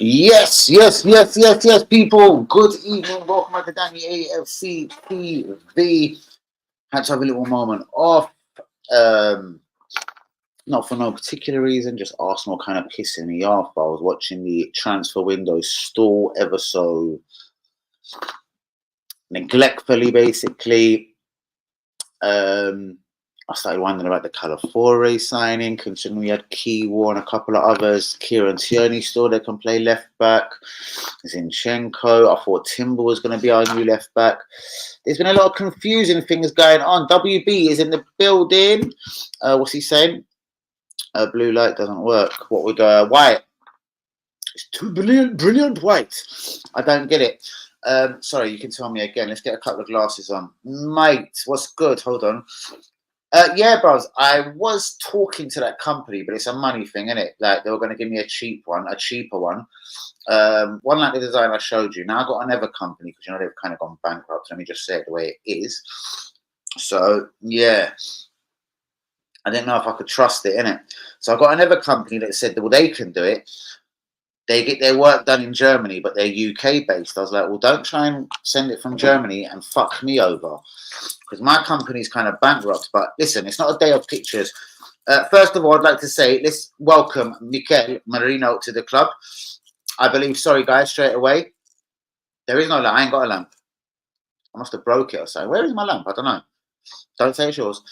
Yes, yes, yes, yes, yes, people. Good evening. Welcome back to Danny AFC TV. Had to have a little moment off. Um, Not for no particular reason, just Arsenal kind of pissing me off. I was watching the transfer window stall ever so neglectfully, basically. I started wondering about the Calafiore signing, considering we had Kiwa and a couple of others. Kieran Tierney still they can play left back. Zinchenko. I thought Timber was going to be our new left back. There's been a lot of confusing things going on. WB is in the building. What's he saying? Blue light doesn't work. What would white? It's too brilliant white. I don't get it. Sorry, you can tell me again. Let's get a couple of glasses on. Mate, what's good? Hold on. Yeah, bros. I was talking to that company, but it's a money thing, isn't it? Like they were going to give me a cheaper one. One like the design I showed you. Now I've got another company because they've kind of gone bankrupt. Let me just say it the way it is. So yeah, I didn't know if I could trust it, innit? So I got another company that said that well they can do it. They get their work done in Germany, but they're UK based. I was like, well, don't try and send it from Germany and fuck me over. Because my company's kind of bankrupt. But listen, it's not a day of pictures. First of all, I'd like to say, let's welcome Merino to the club. I believe, sorry guys, straight away. There is no lamp. I ain't got a lamp. I must have broke it or so. Where is my lamp? I don't know. Don't say it's yours.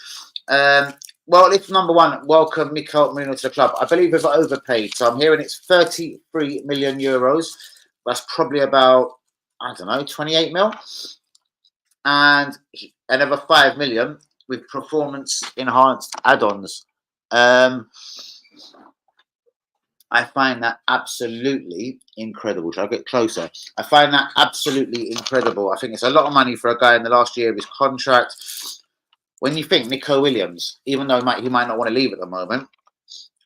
Well, it's number one. Welcome Mikel Merino to the club. I believe we've overpaid. So I'm hearing it's 33 million euros. That's probably about, I don't know, 28 mil. And another 5 million with performance enhanced add-ons. I find that absolutely incredible. Shall I get closer? I find that absolutely incredible. I think it's a lot of money for a guy in the last year of his contract. When you think Nico Williams, even though he might not want to leave at the moment,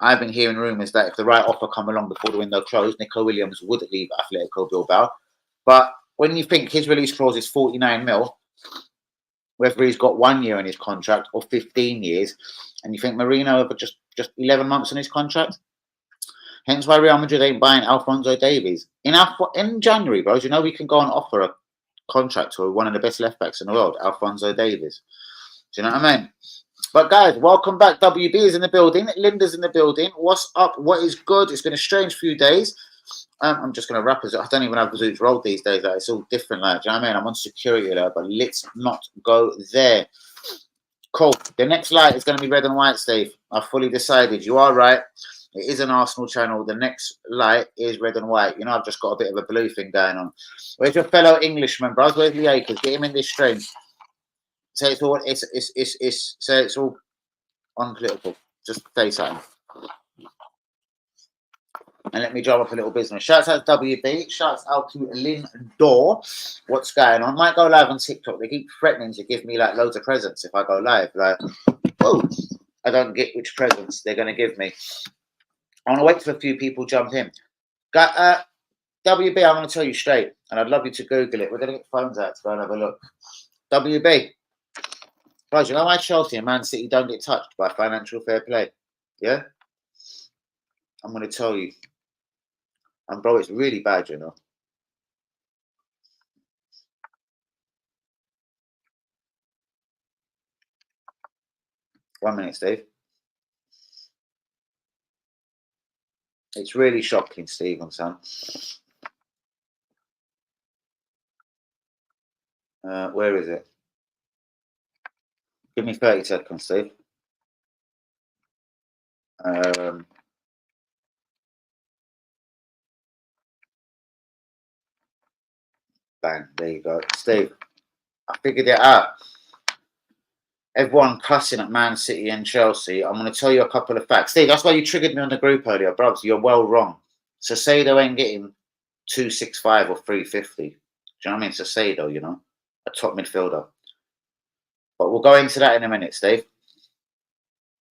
I've been hearing rumours that if the right offer come along before the window closed, Nico Williams would leave Atletico Bilbao. But when you think his release clause is 49 mil, whether he's got 1 year in his contract or 15 years, and you think Merino over just 11 months in his contract, hence why Real Madrid ain't buying Alphonso Davies. In January, bros, we can go and offer a contract to one of the best left backs in the world, Alphonso Davies. Do you know what I mean? But guys, welcome back. WB is in the building. Linda's in the building. What's up? What is good? It's been a strange few days. I'm just going to wrap it. I don't even have Bazooks roll these days. Like, it's all different. Like, do you know what I mean? I'm on security alert, but let's not go there. Cool. The next light is going to be red and white, Steve. I've fully decided. You are right. It is an Arsenal channel. The next light is red and white. I've just got a bit of a blue thing going on. Where's your fellow Englishman, bros? Where's Lee Akers? Get him in this stream. So it's all unpolitical. Just say something. And let me drive up a little business. Shouts out to WB. Shouts out to Wndow. What's going on? Might go live on TikTok. They keep threatening to give me like loads of presents if I go live. Like, whoa, I don't get which presents they're going to give me. I want to wait till a few people jump in. WB, I'm going to tell you straight, and I'd love you to Google it. We're going to get phones out to go and have a look. WB. Guys, you know why Chelsea and Man City don't get touched by financial fair play? Yeah? I'm going to tell you. And bro, it's really bad, 1 minute, Steve. It's really shocking, Stephen, son. Where is it? Give me 30 seconds, Steve. Bang, there you go. Steve, I figured it out. Everyone cussing at Man City and Chelsea. I'm going to tell you a couple of facts. Steve, that's why you triggered me on the group earlier, bro. You're well wrong. Sasado ain't getting 265 or 350. Do you know what I mean? Sasado, a top midfielder. But we'll go into that in a minute, Steve.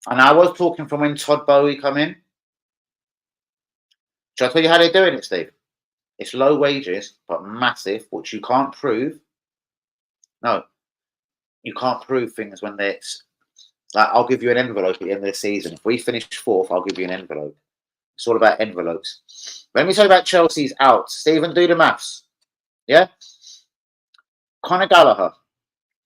And I was talking from when Todd Bowie come in. Shall I tell you how they're doing it, Steve? It's low wages, but massive, which you can't prove. No. You can't prove things when it's like, I'll give you an envelope at the end of the season. If we finish fourth, I'll give you an envelope. It's all about envelopes. Let me tell you about Chelsea's out. Stephen, do the maths. Yeah? Conor Gallagher,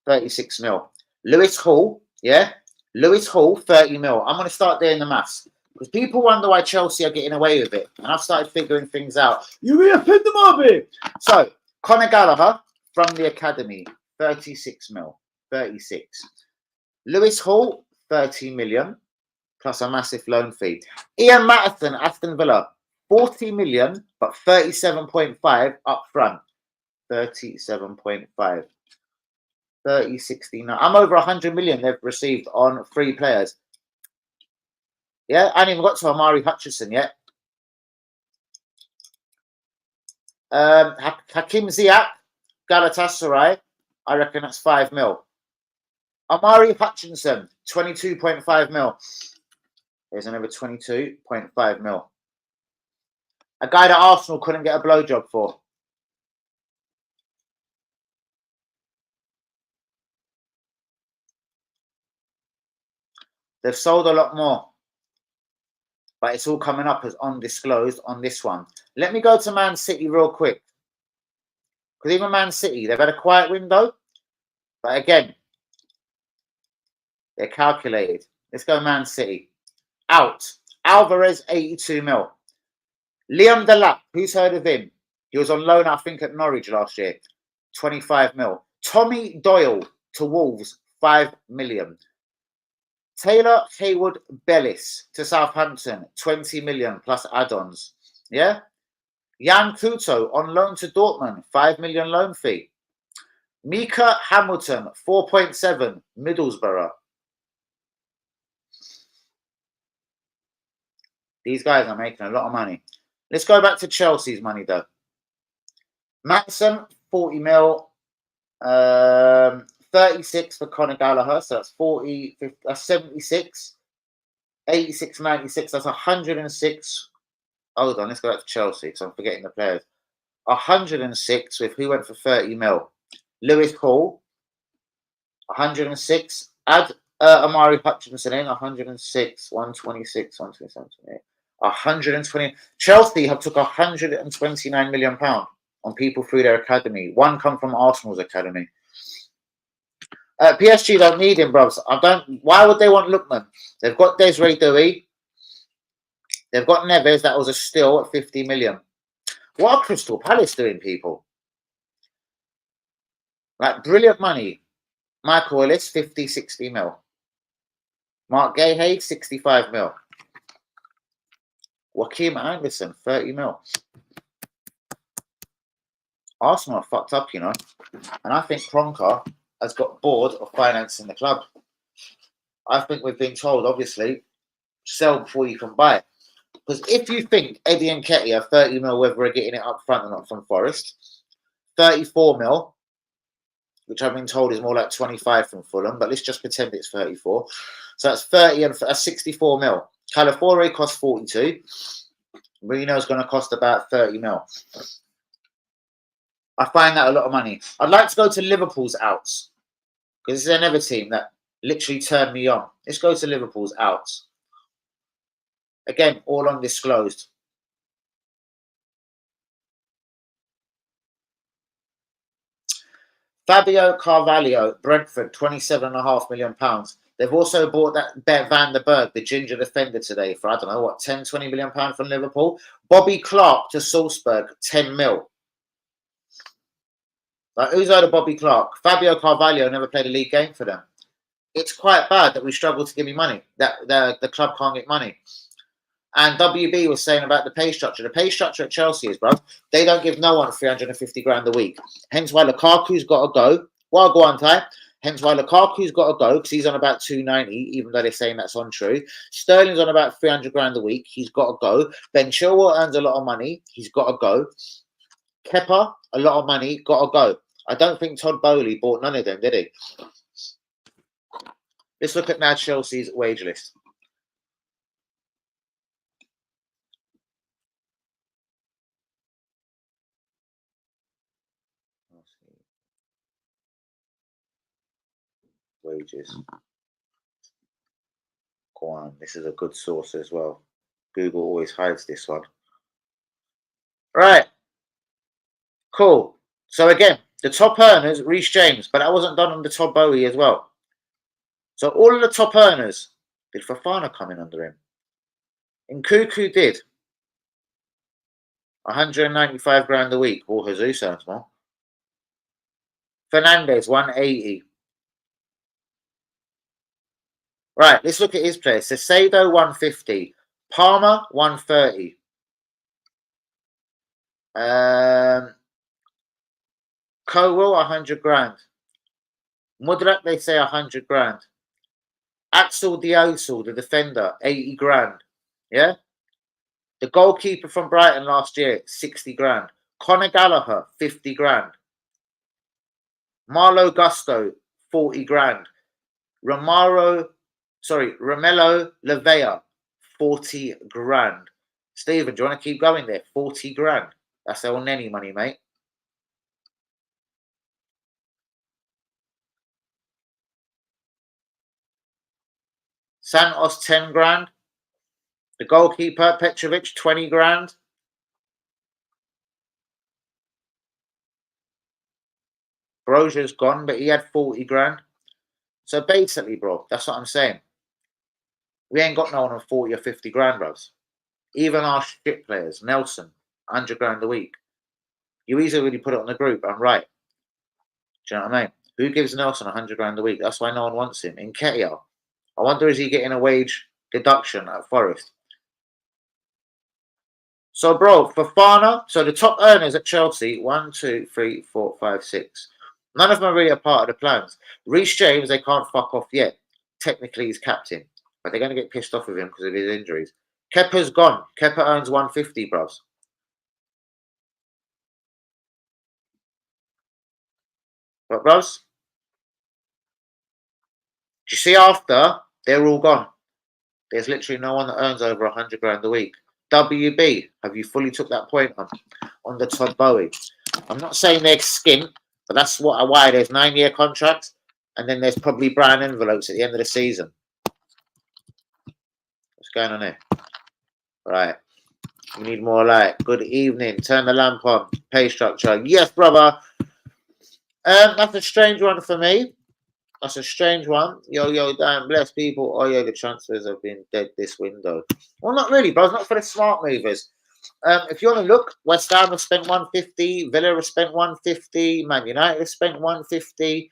36 mil. Lewis Hall, yeah? Lewis Hall, 30 mil. I'm going to start doing the maths. Because people wonder why Chelsea are getting away with it. And I've started figuring things out. You will pin them up here. So, Conor Gallagher from the academy, 36 mil. 36. Lewis Hall, 30 million. Plus a massive loan fee. Ian Maddison, Aston Villa, 40 million, but 37.5 up front. 37.5. 3069. I'm over 100 million they've received on 3 players. Yeah, I haven't even got to Amari Hutchinson yet. Hakim Ziyech, Galatasaray, I reckon that's 5 mil. Amari Hutchinson, 22.5 mil. There's another 22.5 mil. A guy that Arsenal couldn't get a blowjob for. They've sold a lot more. But it's all coming up as undisclosed on this one. Let me go to Man City real quick. Because even Man City, they've had a quiet window. But again, they're calculated. Let's go Man City. Out. Alvarez, 82 mil. Liam Delap, who's heard of him? He was on loan, I think, at Norwich last year. 25 mil. Tommy Doyle to Wolves, 5 million. Taylor Haywood Bellis to Southampton, 20 million plus add-ons. Yeah? Jan Kuto on loan to Dortmund, 5 million loan fee. Mika Hamilton, 4.7, Middlesbrough. These guys are making a lot of money. Let's go back to Chelsea's money, though. Maddison, 40 mil. 36 for Conor Gallagher, so that's 40, 50, that's 76. 86, 96, that's 106. Hold on, let's go back to Chelsea because I'm forgetting the players. 106 with who went for 30 mil. Lewis Hall, 106. Add Amari Hutchinson in, 106, 126, 127, 120. Chelsea have took 129 million pounds on people through their academy. One come from Arsenal's academy. PSG don't need him, bros. Why would they want Lookman? They've got Desiree Douy. They've got Neves. That was a steal at 50 million. What are Crystal Palace doing, people? Like, brilliant money. Michael Willis, 50, 60 mil. Mark Gahey, 65 mil. Joachim Anderson, 30 mil. Arsenal are fucked up, you know. And I think Kroenke has got bored of financing the club. I think we've been told, obviously, sell before you can buy. Because if you think Eddie and Ketty are 30 mil, whether we're getting it up front or not from Forest, 34 mil, which I've been told is more like 25 from Fulham, but let's just pretend it's 34. So that's 30 and 64 mil. Calafiore costs 42. Merino's going to cost about 30 mil. I find that a lot of money. I'd like to go to Liverpool's outs because this is another team that literally turned me on. Let's go to Liverpool's outs. Again, all undisclosed. Fabio Carvalho, Brentford, £27.5 million. They've also bought that Van der Berg, the ginger defender, today for, I don't know, what, 10, 20 million pounds from Liverpool. Bobby Clark to Salzburg, 10 mil. Like, who's heard of Bobby Clark? Fabio Carvalho never played a league game for them. It's quite bad that we struggle to give me money, that the club can't get money. And WB was saying about the pay structure. The pay structure at Chelsea is, bro, they don't give no one 350 grand a week. Hence why Lukaku's got to go. Well, go on, Ty. Hence why Lukaku's got to go because he's on about 290, even though they're saying that's untrue. Sterling's on about 300 grand a week. He's got to go. Ben Chilwell earns a lot of money. He's got to go. Kepa, a lot of money. Got to go. I don't think Todd Bowley bought none of them, did he? Let's look at now Chelsea's wage list. Wages. Go on. This is a good source as well. Google always hides this one. Right. Cool. So again, the top earners, Reece James, but that wasn't done on the Todd Bowie as well. So all of the top earners, did Fofana come in under him? Nkuku did. 195 grand a week. Oh, Jesus sounds more. Fernandez, 180. Right, let's look at his players. Caicedo, 150. Palmer, 130. Cowell, 100 grand. Mudrak, they say 100 grand. Axel Diosel, the defender, 80 grand. Yeah? The goalkeeper from Brighton last year, 60 grand. Conor Gallagher, 50 grand. Marlo Gusto, 40 grand. Romello Levea, 40 grand. Stephen, do you want to keep going there? 40 grand. That's El Neni money, mate. Santos, 10 grand. The goalkeeper, Petrovic, 20 grand. Brozia's gone, but he had 40 grand. So basically, bro, that's what I'm saying. We ain't got no one on 40 or 50 grand, bros. Even our shit players, Nelson, 100 grand a week. You easily put it on the group, I'm right. Do you know what I mean? Who gives Nelson 100 grand a week? That's why no one wants him. In Nketiah, I wonder, is he getting a wage deduction at Forest? So, bro, Fofana, so the top earners at Chelsea, 1, 2, 3, 4, 5, 6. None of them are really a part of the plans. Reece James, they can't fuck off yet. Technically, he's captain, but they're going to get pissed off with him because of his injuries. Kepa's gone. Kepa earns 150, bros. But, bros, do you see after? They're all gone. There's literally no one that earns over 100 grand a week. WB, have you fully took that point on the Todd Bowie? I'm not saying they're skint, but that's why there's 9-year contracts, and then there's probably brown envelopes at the end of the season. What's going on here? Right. We need more light. Good evening. Turn the lamp on. Pay structure. Yes, brother. That's a strange one for me. That's a strange one. Yo, damn, bless people. Oh, yeah, the transfers have been dead this window. Well, not really, bro. It's not for the smart movers. If you want to look, West Ham have spent 150. Villa have spent 150. Man United have spent 150.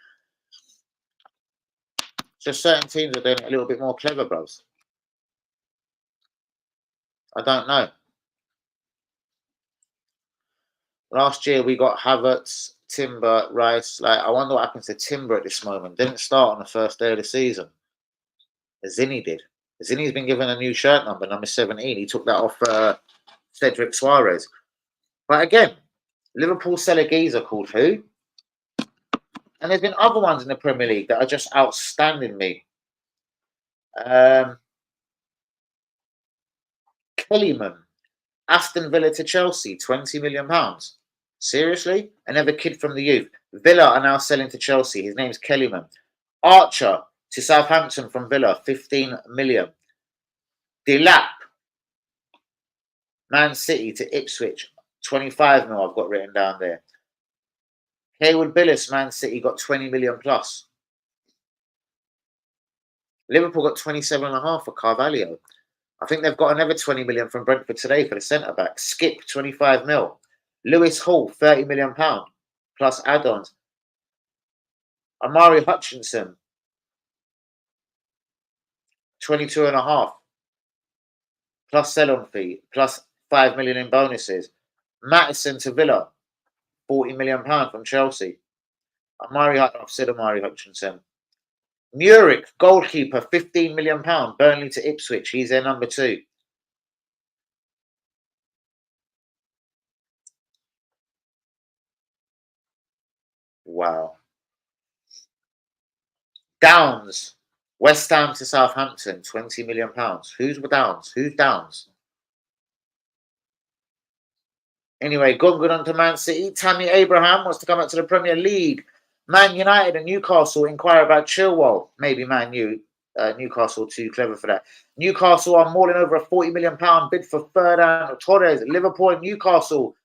Just certain teams are doing it a little bit more clever, bros. I don't know. Last year we got Havertz, Timber, Rice. Like, I wonder what happens to Timber at this moment. Didn't start on the first day of the season. Zinny did. Zinny's been given a new shirt number 17. He took that off Cedric Suarez. But again, Liverpool sell a geezer called who? And there's been other ones in the Premier League that are just outstanding me. Kellyman, Aston Villa to Chelsea, £20 million. Seriously? Another kid from the youth. Villa are now selling to Chelsea. His name's Kellyman. Archer to Southampton from Villa, 15 million. Delap, Man City to Ipswich, 25 mil I've got written down there. Haywood Billis, Man City got 20 million plus. Liverpool got 27.5 for Carvalho. I think they've got another 20 million from Brentford today for the centre-back. Skip, 25 mil. Lewis Hall, 30 million pound plus add-ons. Amari Hutchinson, 22.5 plus sell-on fee plus 5 million in bonuses. Maddison to Villa, 40 million pound from Chelsea. I've said Amari Hutchinson. Muric, goalkeeper, 15 million pound. Burnley to Ipswich. He's their number 2. Wow. Downs, West Ham to Southampton, 20 million pounds. Who's Downs? Who's Downs? Anyway, good on to Man City. Tammy Abraham wants to come up to the Premier League. Man United and Newcastle inquire about Chilwell. Maybe Newcastle too clever for that. Newcastle are mauling over a £40 million bid for Ferdinand Torres. Liverpool and Newcastle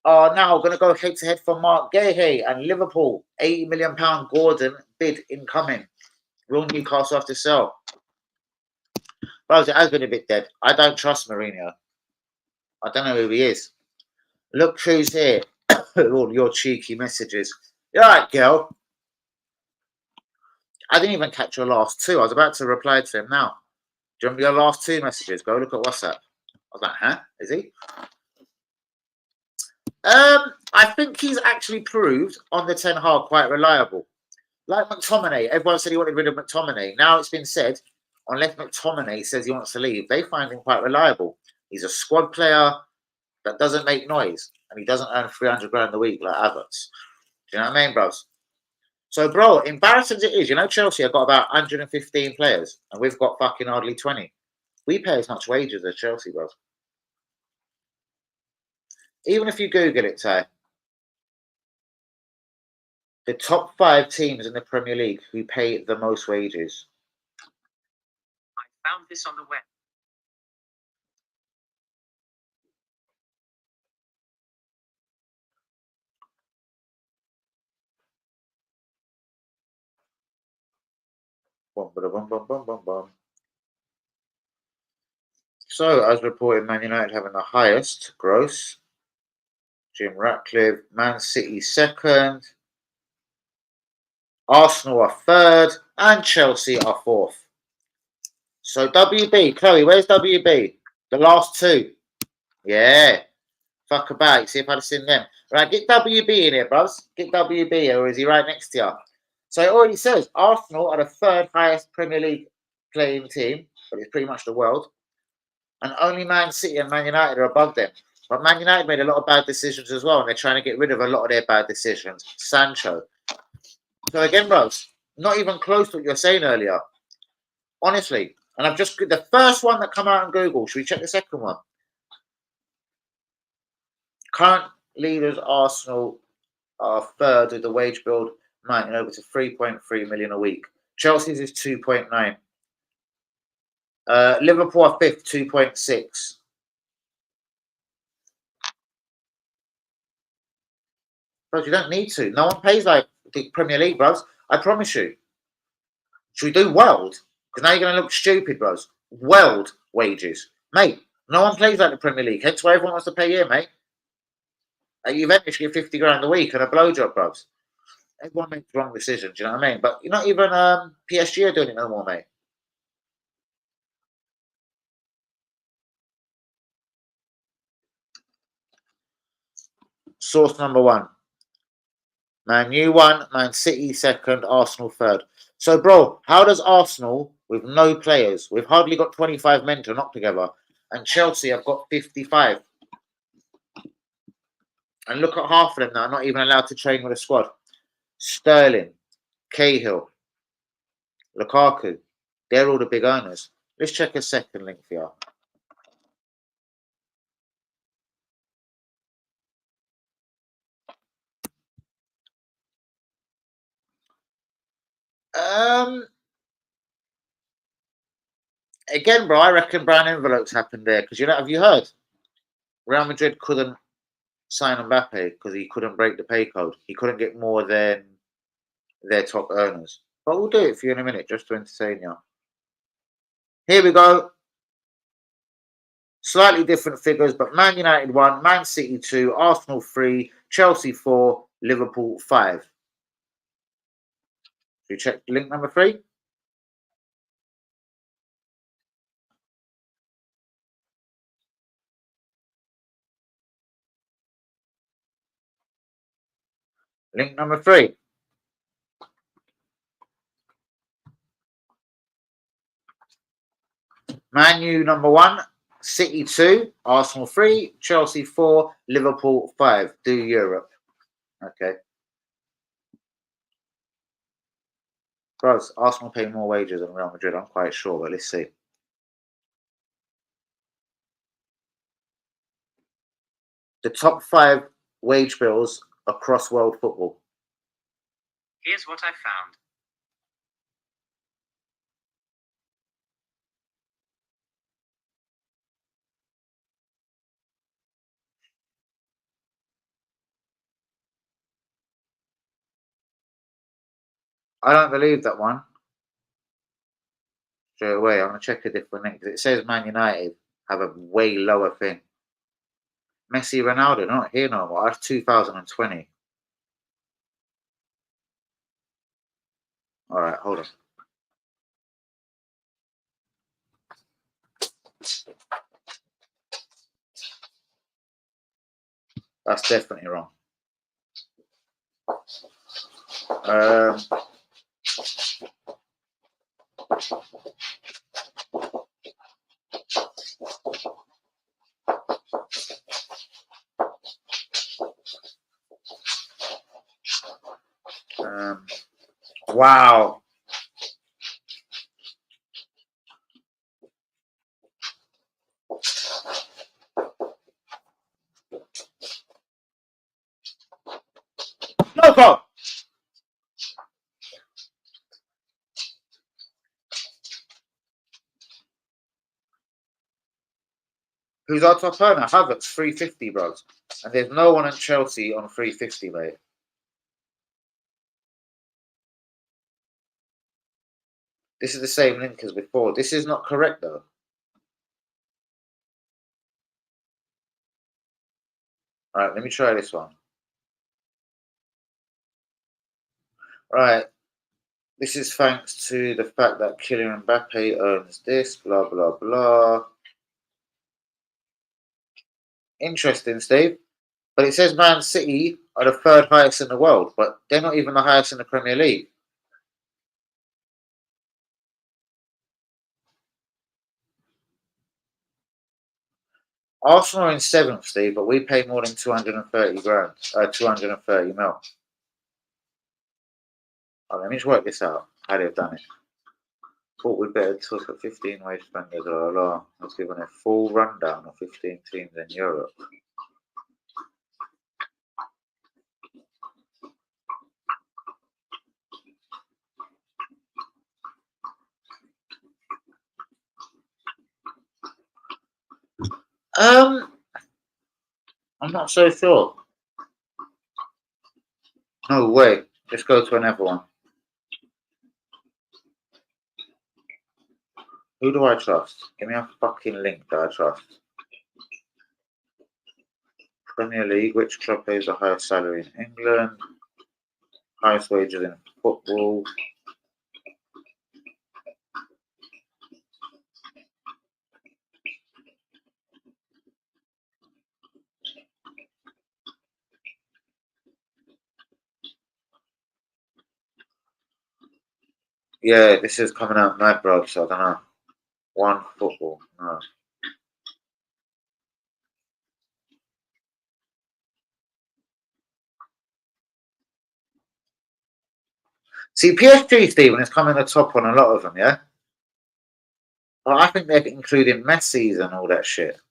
are now going to go head to head for Mark Guehi, and Liverpool £80 million Gordon bid incoming. Will Newcastle have to sell? Bro, it has been a bit dead. I don't trust Merino. I don't know who he is. Look who's here. All your cheeky messages. You're right, girl. I didn't even catch your last two. I was about to reply to him now. Do you remember your last two messages? Go look at WhatsApp. I was like, huh? Is he? I think he's actually proved on the Ten Hag quite reliable. Like McTominay, everyone said he wanted rid of McTominay. Now it's been said, unless McTominay says he wants to leave, they find him quite reliable. He's a squad player that doesn't make noise, and he doesn't earn 300 grand a week like Havertz. Do you know what I mean, bros? So, bro, embarrassing as it is, you know, Chelsea have got about 115 players, and we've got fucking hardly 20. We pay as much wages as Chelsea, bros. Even if you Google it, say, the top 5 teams in the Premier League who pay the most wages. I found this on the web. So, as reported, Man United having the highest gross. Jim Ratcliffe, Man City second. Arsenal are third, and Chelsea are fourth. So WB, Chloe, where's WB? The last two. Yeah. Fuck about. See if I'd have seen them. Right, get WB in here, bros. Get WB here, or is he right next to you? So it already says Arsenal are the third highest Premier League playing team, but it's pretty much the world. And only Man City and Man United are above them. But Man United made a lot of bad decisions as well, and they're trying to get rid of a lot of their bad decisions. Sancho. So again, bros, not even close to what you were saying earlier. Honestly. And I've just the first one that come out on Google. Should we check the second one? Current leaders Arsenal are third with the wage bill mounting over to 3.3 million a week. Chelsea's is 2.9. Liverpool are fifth, 2.6. Bros, you don't need to. No one pays like the Premier League, bros. I promise you. Should we do world? Because now you're going to look stupid, bros. World wages. Mate, no one plays like the Premier League. Hence why everyone wants to pay here, mate. Juventus get 50 grand a week and a blowjob, bros. Everyone makes wrong decisions, you know what I mean? But you're not even PSG are doing it no more, mate. Source number one. Man U 1, Man City second, Arsenal third. So, bro, how does Arsenal, with no players, we've hardly got 25 men to knock together, and Chelsea have got 55? And look at half of them now, not even allowed to train with a squad. Sterling, Cahill, Lukaku, they're all the big owners. Let's check a second link for you. Again, bro, I reckon brown envelopes happened there because have you heard? Real Madrid couldn't sign Mbappe because he couldn't break the pay code. He couldn't get more than their top earners. But we'll do it for you in a minute just to entertain you. Here we go. Slightly different figures, but Man United 1, Man City 2, Arsenal 3, Chelsea 4, Liverpool 5. Should we check link number 3? Link number 3. Man U number 1, City 2, Arsenal 3, Chelsea 4, Liverpool 5. Do Europe. Okay. Bros, Arsenal pay more wages than Real Madrid, I'm quite sure, but let's see. The top 5 wage bills across world football. Here's what I found. I don't believe that one. Straight away, I'm gonna check a different link because it says Man United have a way lower thing. Messi, Ronaldo, not here no more. That's 2020. All right, hold on. That's definitely wrong. Um, wow. No go. Who's our top earner? Havertz, 350, bros. And there's no one at Chelsea on 350, mate. This is the same link as before. This is not correct, though. All right, let me try this one. Right, this is thanks to the fact that Kylian Mbappe owns this, blah, blah, blah. Interesting, Steve. But it says Man City are the third highest in the world, but they're not even the highest in the Premier League. Arsenal are in seventh, Steve, but we pay more than 230 grand, 230 mil. Oh, let me just work this out, how they've done it. Thought we'd better talk at 15 wage spenders, blah, blah. I was given a full rundown of 15 teams in Europe. I'm not so sure. No way. Let's go to another one. Who do I trust? Give me a fucking link that I trust. Premier League, which club pays the highest salary in England? Highest wages in football. Yeah, this is coming out mad, bro, so I don't know. One football. No. See, PSG, Stephen, is coming the top on a lot of them, yeah? Well, I think they're including Messi's and all that shit.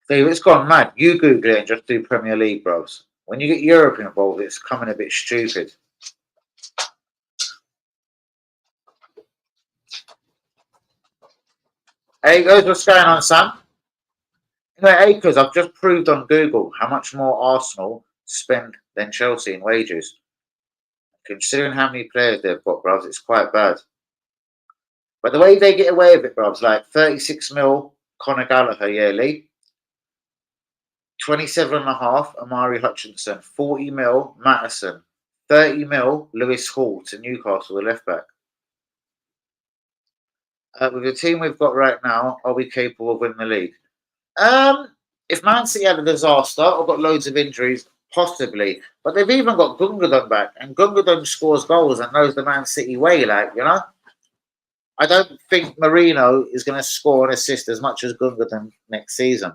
Steve, it's gone mad. You Google it and just do Premier League, bros. When you get Europe involved, it's coming a bit stupid. Hey, guys, what's going on, Sam? Anyway, Acres, I've just proved on Google how much more Arsenal spend than Chelsea in wages. Considering how many players they've got, bros, it's quite bad. But the way they get away with it, bros, like 36 mil Conor Gallagher yearly, 27.5 Amari Hutchinson, 40 mil Mattison, 30 mil Lewis Hall to Newcastle, the left back. With the team we've got right now, are we capable of winning the league? If Man City had a disaster or got loads of injuries, possibly. But they've even got Gundogan back, and Gundogan scores goals and knows the Man City way, like, you know? I don't think Merino is going to score and assist as much as Gundogan next season.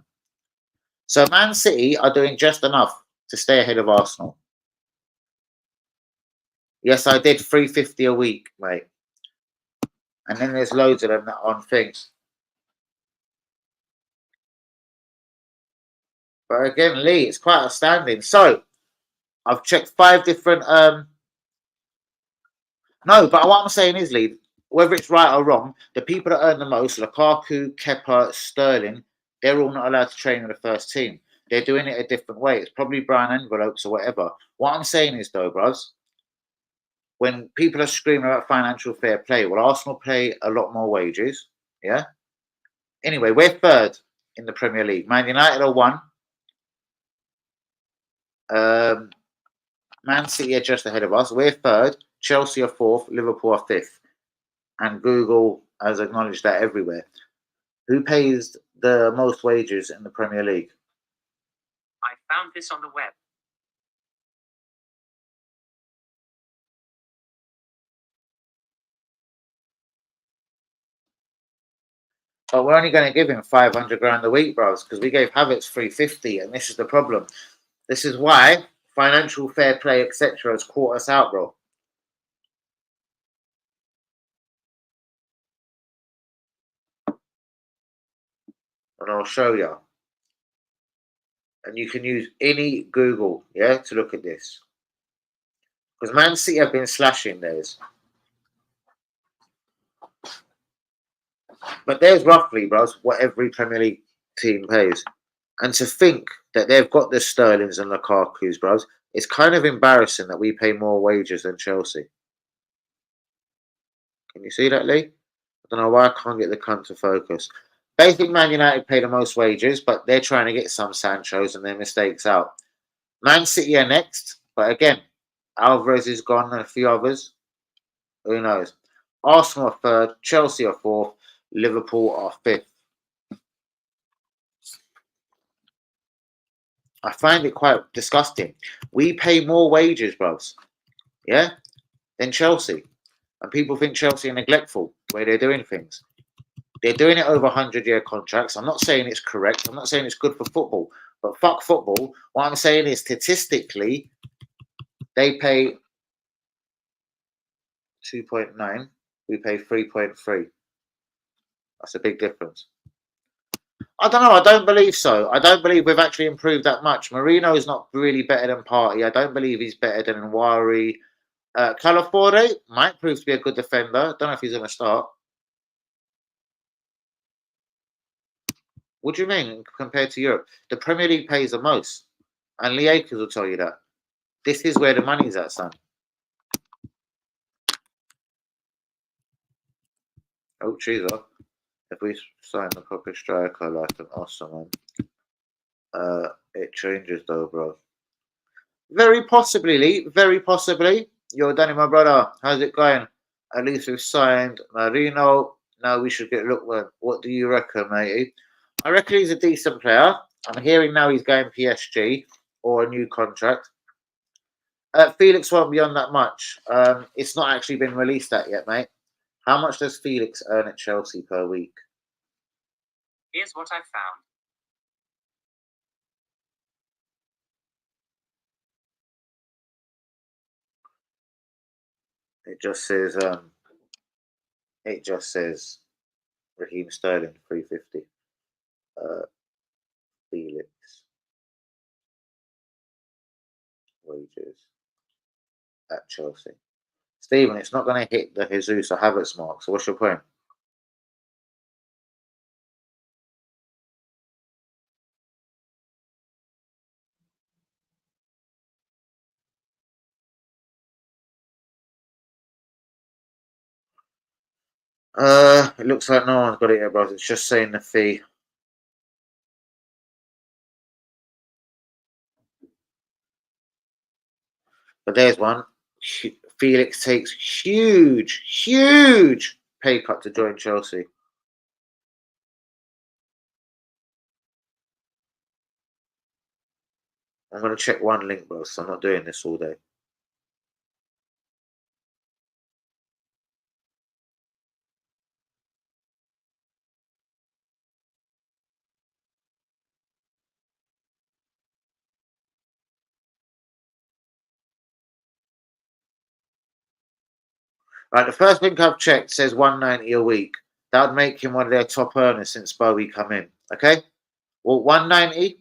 So Man City are doing just enough to stay ahead of Arsenal. Yes, I did 350 a week, mate. And then there's loads of them that on things. But again, Lee, it's quite outstanding. So I've checked 5 different. No, but what I'm saying is, Lee, whether it's right or wrong, the people that earn the most, Lukaku, Kepa, Sterling, they're all not allowed to train in the first team. They're doing it a different way. It's probably brown envelopes or whatever. What I'm saying is, though, bros, when people are screaming about financial fair play, well, Arsenal pay a lot more wages. Yeah. Anyway, we're third in the Premier League. Man United are one. Um, Man City are just ahead of us. We're third. Chelsea are fourth. Liverpool are fifth. And Google has acknowledged that everywhere. Who pays the most wages in the Premier League? I found this on the web. But we're only going to give him 500 grand a week, bros, because we gave Havertz 350, and this is the problem. This is why financial fair play, etc., has caught us out, bro. And I'll show you. And you can use any Google, yeah, to look at this. Because Man City have been slashing theirs. But there's roughly, bros, what every Premier League team pays. And to think that they've got the Sterlings and Lukaku's, bros, it's kind of embarrassing that we pay more wages than Chelsea. Can you see that, Lee? I don't know why I can't get the cunt to focus. They think Man United pay the most wages, but they're trying to get some Sanchos and their mistakes out. Man City are next, but again, Alvarez is gone and a few others. Who knows? Arsenal are third, Chelsea are fourth, Liverpool are fifth. I find it quite disgusting. We pay more wages, bros, yeah, than Chelsea. And people think Chelsea are neglectful the way they're doing things. They're doing it over 100-year contracts. I'm not saying it's correct. I'm not saying it's good for football. But fuck football. What I'm saying is statistically, they pay 2.9. We pay 3.3. That's a big difference. I don't know. I don't believe so. I don't believe we've actually improved that much. Merino is not really better than Partey. I don't believe he's better than Nwari. Calafore might prove to be a good defender. Don't know if he's going to start. What do you mean compared to Europe? The Premier League pays the most. And Lee Akers will tell you that. This is where the money's at, son. Oh, cheese off. If we sign the proper striker like an awesome one, it changes though, bro. Very possibly, Lee. Very possibly. Yo, Danny, my brother, how's it going? At least we've signed Merino. Now we should get look. What do you reckon, matey? I reckon he's a decent player. I'm hearing now he's going PSG or a new contract. Felix won't be on that much. It's not actually been released that yet, mate. How much does Felix earn at Chelsea per week? Here's what I found. It just says Raheem Sterling 350. Felix wages at Chelsea. Stephen, it's not going to hit the Jesus or Havertz mark. So what's your point? It looks like no one's got it yet, bro. It's just saying the fee. But there's one. Felix takes huge pay cut to join Chelsea. I'm going to check one link, bro, so I'm not doing this all day. Right, the first link I've checked says 190 a week. That would make him one of their top earners since Bowie come in. Okay? Well, 190.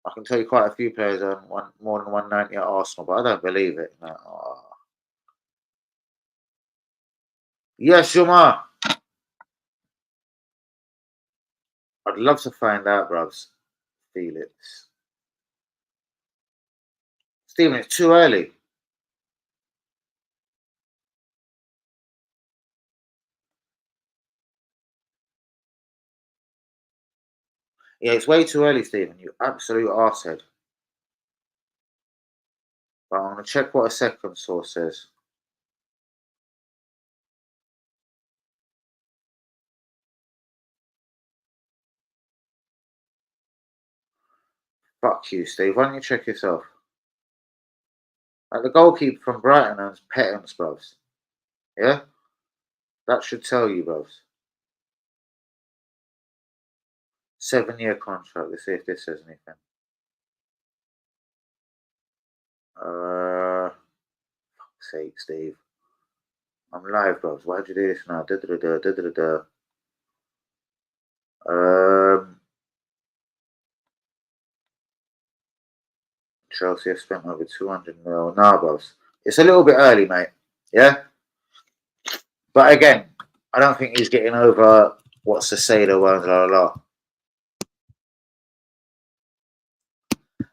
I can tell you quite a few players earn more than 190 at Arsenal, but I don't believe it. No. Oh. Yes, Shuma. I'd love to find out, bruvs. Felix. Stephen, it's too early. Yeah, it's way too early, Stephen. You absolute arsehead. But I'm going to check what a second source says. Fuck you, Steve. Why don't you check yourself? Like the goalkeeper from Brighton earns pittance, bruvs. Yeah? That should tell you, bruvs. 7-year contract. Let's see if this says anything. Fuck's sake, Steve. I'm live, bruvs. Why'd you do this now? Chelsea have spent over 200 mil. Nah, bruvs. It's a little bit early, mate. Yeah? But again, I don't think he's getting over what Saseda was, la la la.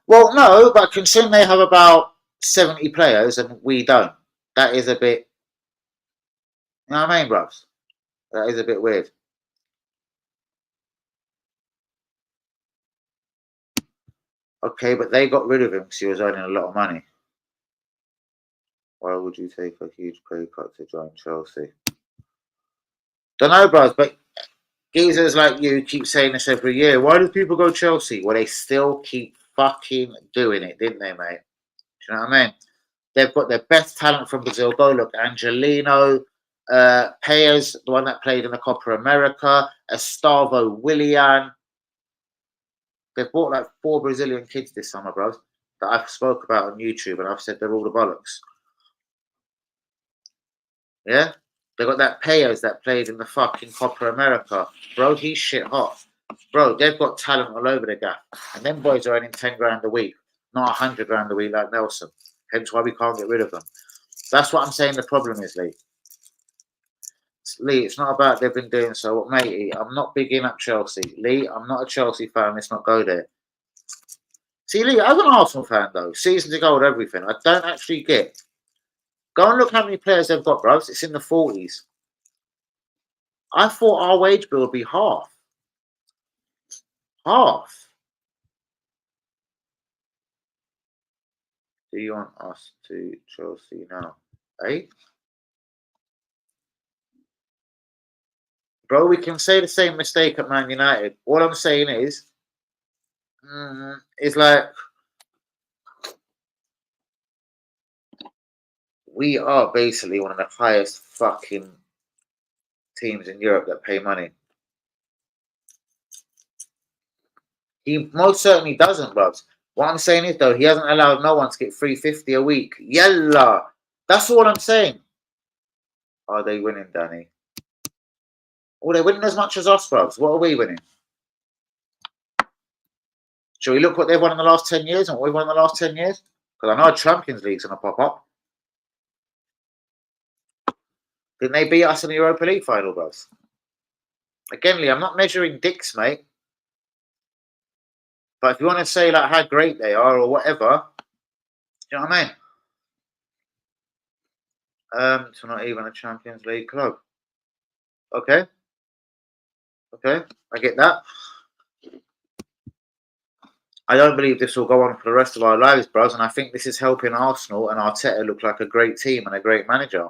Well, no, but considering they have about 70 players and we don't, that is a bit, you know what I mean, bruvs? That is a bit weird. Okay, but they got rid of him because he was earning a lot of money. Why would you take a huge pay cut to join Chelsea? Don't know, bruvs, but geezers like you keep saying this every year. Why do people go Chelsea? Well, they still keep fucking doing it, didn't they, mate? Do you know what I mean? They've got their best talent from Brazil. Go look, Angelino, Payers, the one that played in the Copa America, Estavo Willian. They've bought like 4 Brazilian kids this summer, bros, that I've spoke about on YouTube, and I've said they're all the bollocks. Yeah? They got that Payers that played in the fucking Copa America. Bro, he's shit hot. Bro, they've got talent all over the gap. And them boys are earning 10 grand a week, not 100 grand a week like Nelson. Hence why we can't get rid of them. That's what I'm saying the problem is, Lee. Lee, it's not about they've been doing so. Matey, I'm not bigging up Chelsea. Lee, I'm not a Chelsea fan. Let's not go there. See, Lee, I'm an Arsenal fan, though. Season to gold, everything. I don't actually get. Go and look how many players they've got, bros. It's in the 40s. I thought our wage bill would be half. Half. Do you want us to Chelsea now? Eh? Bro, we can say the same mistake at Man United. All I'm saying is, it's like, we are basically one of the highest fucking teams in Europe that pay money. He most certainly doesn't, bruv. What I'm saying is, though, he hasn't allowed no one to get $350 a week. Yalla! That's all I'm saying. Are they winning, Danny? Oh, they're winning as much as us, bruv. What are we winning? Shall we look what they've won in the last 10 years and what we've won in the last 10 years? Because I know Champions League's going to pop up. Didn't they beat us in the Europa League final, bruv? Again, Lee, I'm not measuring dicks, mate. But if you want to say like how great they are or whatever, you know what I mean? It's not even a Champions League club. Okay. Okay, I get that. I don't believe this will go on for the rest of our lives, bros, and I think this is helping Arsenal and Arteta look like a great team and a great manager.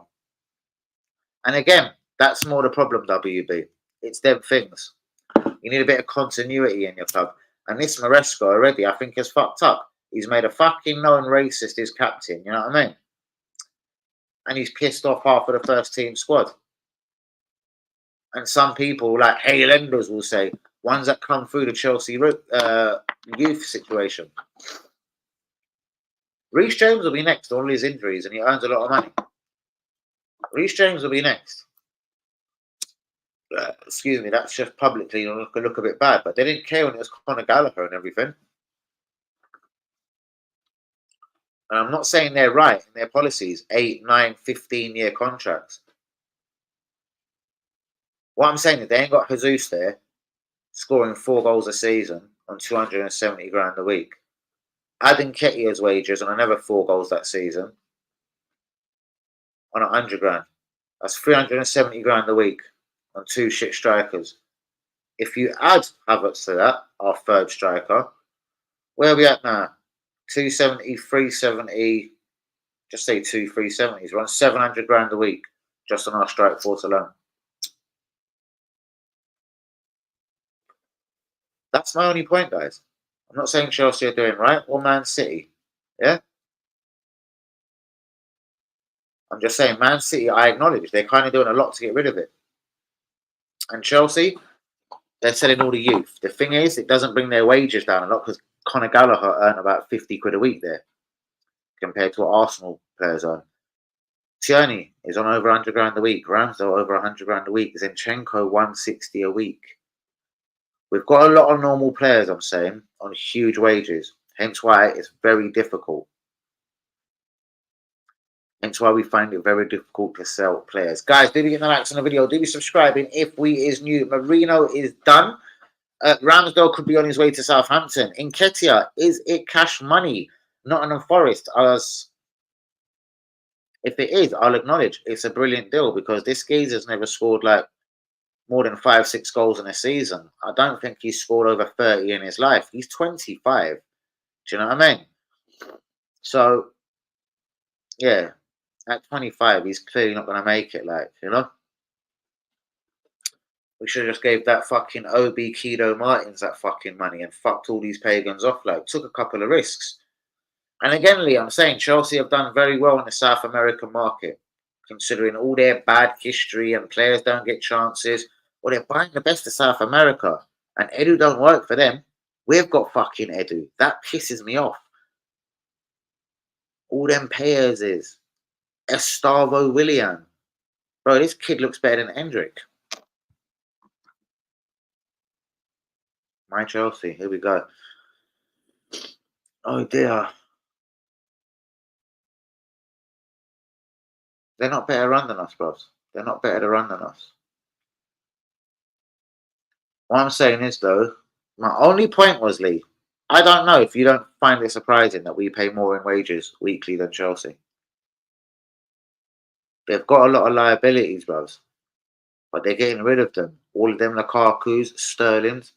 And again, that's more the problem, WB. It's them things. You need a bit of continuity in your club. And this Maresca already, I think, has fucked up. He's made a fucking known racist his captain, you know what I mean? And he's pissed off half of the first team squad. And some people, like Lenders, will say, ones that come through the Chelsea youth situation. Reece James will be next to all his injuries, and he earns a lot of money. Reece James will be next. Excuse me, that's just publicly look a bit bad, but they didn't care when it was Conor Gallagher and everything. And I'm not saying they're right in their policies, 8, 9, 15-year contracts. What I'm saying is they ain't got Jesus there scoring 4 goals a season on 270 grand a week. Adding Nketiah's wages on another 4 goals that season on 100 grand. That's 370 grand a week on 2 shit strikers. If you add Havertz to that, our third striker, where are we at now? 270, 370, just say 2 370s. We're on 700 grand a week just on our strike force alone. That's my only point, guys. I'm not saying Chelsea are doing right or Man City. Yeah? I'm just saying Man City, I acknowledge, they're kind of doing a lot to get rid of it. And Chelsea, they're selling all the youth. The thing is, it doesn't bring their wages down a lot because Conor Gallagher earned about 50 quid a week there compared to what Arsenal players earn. Tierney is on over 100 grand a week. Wndow over 100 grand a week. Zinchenko 160 a week. We've got a lot of normal players, I'm saying, on huge wages. Hence why it's very difficult. Hence why we find it very difficult to sell players. Guys, do be getting the likes on the video. Do be subscribing if we is new. Merino is done. Ramsdale could be on his way to Southampton. Nketiah, is it cash money? Nottingham Forest. If it is, I'll acknowledge it's a brilliant deal because this geezer's never scored like more than 5, 6 goals in a season. I don't think he's scored over 30 in his life. He's 25. Do you know what I mean? So, yeah, at 25, he's clearly not going to make it, like, you know? We should have just gave that fucking OB Keto Martins that fucking money and fucked all these pagans off, like, took a couple of risks. And again, Lee, I'm saying Chelsea have done very well in the South American market, considering all their bad history and players don't get chances. Well, they're buying the best of South America, and Wndow don't work for them. We've got fucking Wndow. That pisses me off. All them payers is Gustavo Willian. Bro, this kid looks better than Hendrick. My Chelsea, here we go. Oh dear. They're not better run than us, bros. They're not better to run than us. What I'm saying is, though, my only point was, Lee, I don't know if you don't find it surprising that we pay more in wages weekly than Chelsea. They've got a lot of liabilities, bros, but they're getting rid of them. All of them Lukaku's, Sterling's.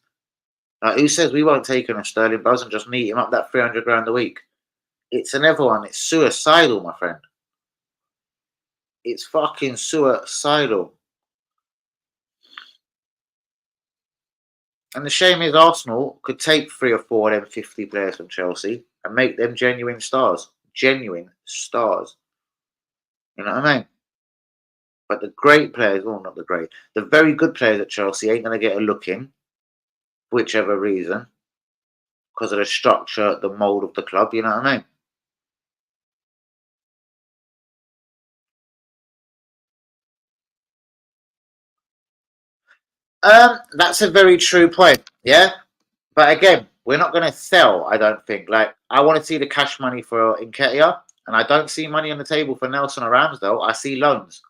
Who says we won't take on a Sterling, bros, and just meet him up that 300 grand a week? It's another one. It's suicidal, my friend. It's fucking suicidal. And the shame is Arsenal could take 3 or 4 of them 50 players from Chelsea and make them genuine stars. Genuine stars. You know what I mean? But the great players, well, not the great, the very good players at Chelsea ain't going to get a look in, for whichever reason, because of the structure, the mould of the club. You know what I mean? That's a very true point. Yeah. But again, we're not going to sell, I don't think. Like, I want to see the cash money for Nketiah, and I don't see money on the table for Nelson or Ramsdale. I see loans.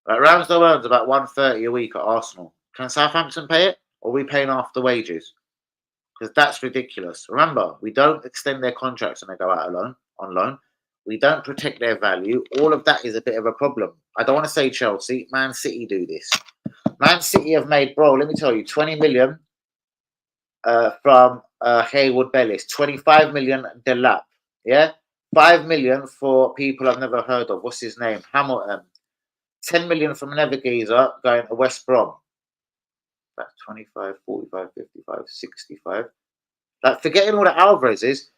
Like, Ramsdale earns about 130 a week at Arsenal. Can Southampton pay it, or are we paying after wages? Because that's ridiculous. Remember, we don't extend their contracts when they go out on loan. We don't protect their value. All of that is a bit of a problem. I don't want to say Chelsea. Man City do this. Man City have made, bro, let me tell you, 20 million from Haywood Bellis, 25 million Delap, yeah? 5 million for people I've never heard of. What's his name? Hamilton. 10 million from another geezer going to West Brom. That's 25, 45, 55, 65. Like, forgetting all the Alvarez's,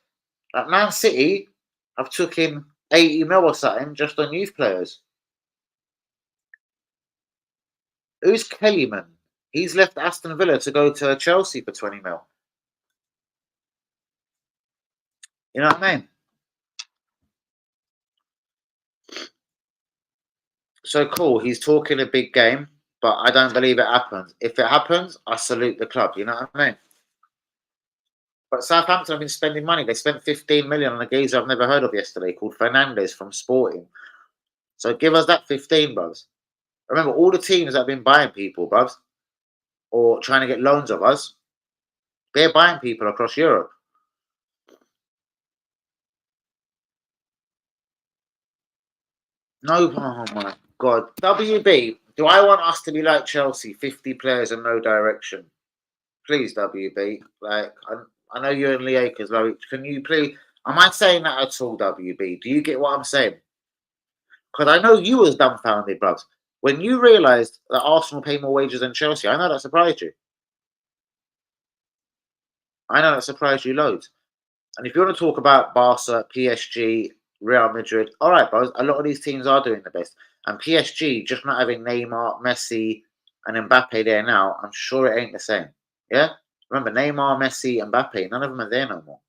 like, Man City have took in 80 mil or something just on youth players. Who's Kellyman? He's left Aston Villa to go to Chelsea for 20 mil. You know what I mean? So cool. He's talking a big game, but I don't believe it happens. If it happens, I salute the club. You know what I mean? But Southampton have been spending money. They spent 15 million on a geezer I've never heard of yesterday called Fernandez from Sporting. So give us that 15, bros. Remember, all the teams that have been buying people, bros, or trying to get loans of us, they're buying people across Europe. No, oh my God. WB, do I want us to be like Chelsea, 50 players and no direction? Please, WB. Like, I know you're in the acres, like, can you please? Am I saying that at all, WB? Do you get what I'm saying? Because I know you was dumbfounded, bruv. When you realised that Arsenal pay more wages than Chelsea, I know that surprised you. I know that surprised you loads. And if you want to talk about Barca, PSG, Real Madrid, all right, bros, a lot of these teams are doing the best. And PSG, just not having Neymar, Messi, and Mbappe there now, I'm sure it ain't the same. Yeah? Remember, Neymar, Messi, Mbappe, none of them are there no more.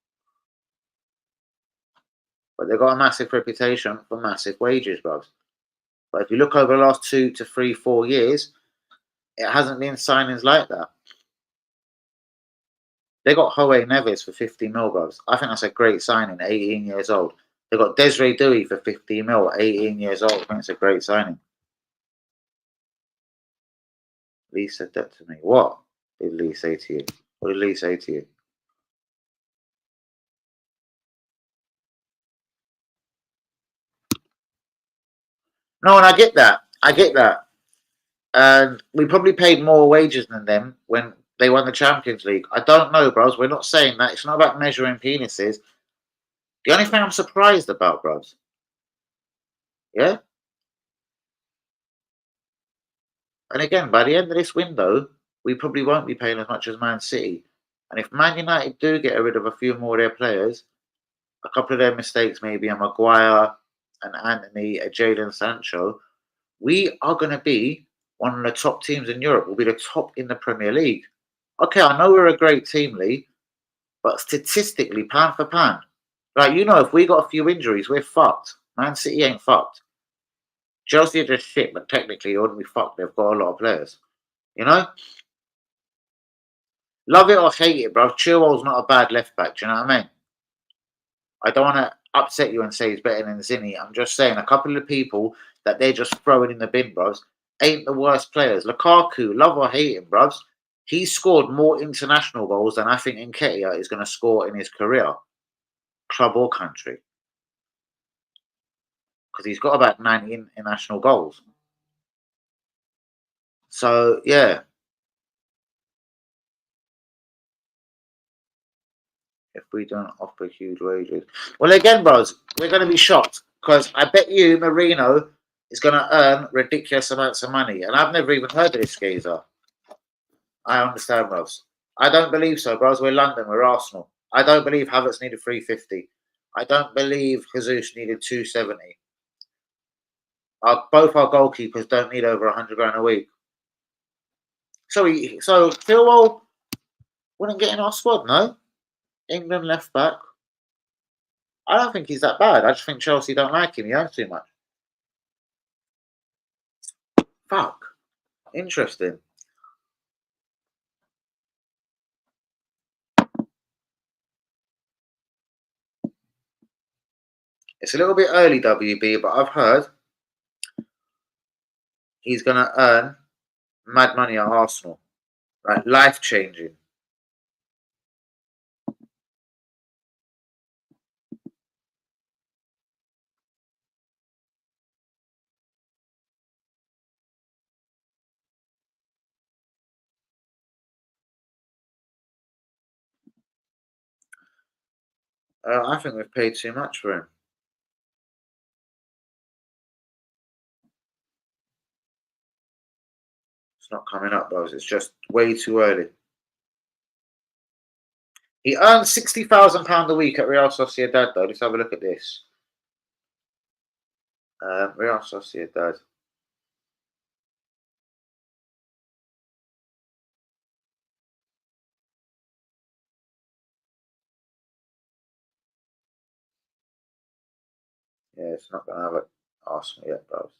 But they've got a massive reputation for massive wages, bros. But if you look over the last 2 to 3, 4 years, it hasn't been signings like that. They got Howe Neves for 50 mil, bros. I think that's a great signing, 18 years old. They got Desiree Dewey for 50 mil, 18 years old. I think it's a great signing. Lee said that to me. What did Lee say to you? What did Lee say to you? No, and I get that. I get that. And we probably paid more wages than them when they won the Champions League. I don't know, bros. We're not saying that. It's not about measuring penises. The only thing I'm surprised about, bros, yeah? And again, by the end of this window, we probably won't be paying as much as Man City. And if Man United do get rid of a few more of their players, a couple of their mistakes, maybe a Maguire, an Anthony, a Jadon Sancho, we are going to be one of the top teams in Europe. We'll be the top in the Premier League. Okay, I know we're a great team, Lee, but statistically, pound for pound, like, you know, if we got a few injuries, we're fucked. Man City ain't fucked. Chelsea are just shit, but technically, they wouldn't be fucked. They've got a lot of players. You know? Love it or hate it, bro. Chilwell's not a bad left back. Do you know what I mean? I don't want to upset you and say he's better than Zinni. I'm just saying a couple of people that they're just throwing in the bin, bros, ain't the worst players. Lukaku, love or hate him, bros. He scored more international goals than I think Nketiah is going to score in his career, club or country, because he's got about 90 international goals. So, yeah, if we don't offer huge wages. Well, again, bros, we're going to be shocked because I bet you Merino is going to earn ridiculous amounts of money. And I've never even heard of this geezer. I understand, bros. I don't believe so, bros. We're London, we're Arsenal. I don't believe Havertz needed 350. I don't believe Jesus needed 270. Both our goalkeepers don't need over 100 grand a week. So Philwell wouldn't get in our squad, no? England left back. I don't think he's that bad. I just think Chelsea don't like him. He earns too much. Fuck. Interesting. It's a little bit early, WB, but I've heard he's going to earn mad money at Arsenal. Like, life changing. I think we've paid too much for him. It's not coming up, bros. It's just way too early. He earns £60,000 a week at Real Sociedad, though. Let's have a look at this. Real Sociedad. Yeah, it's not going to have it. Arsenal yet, bros.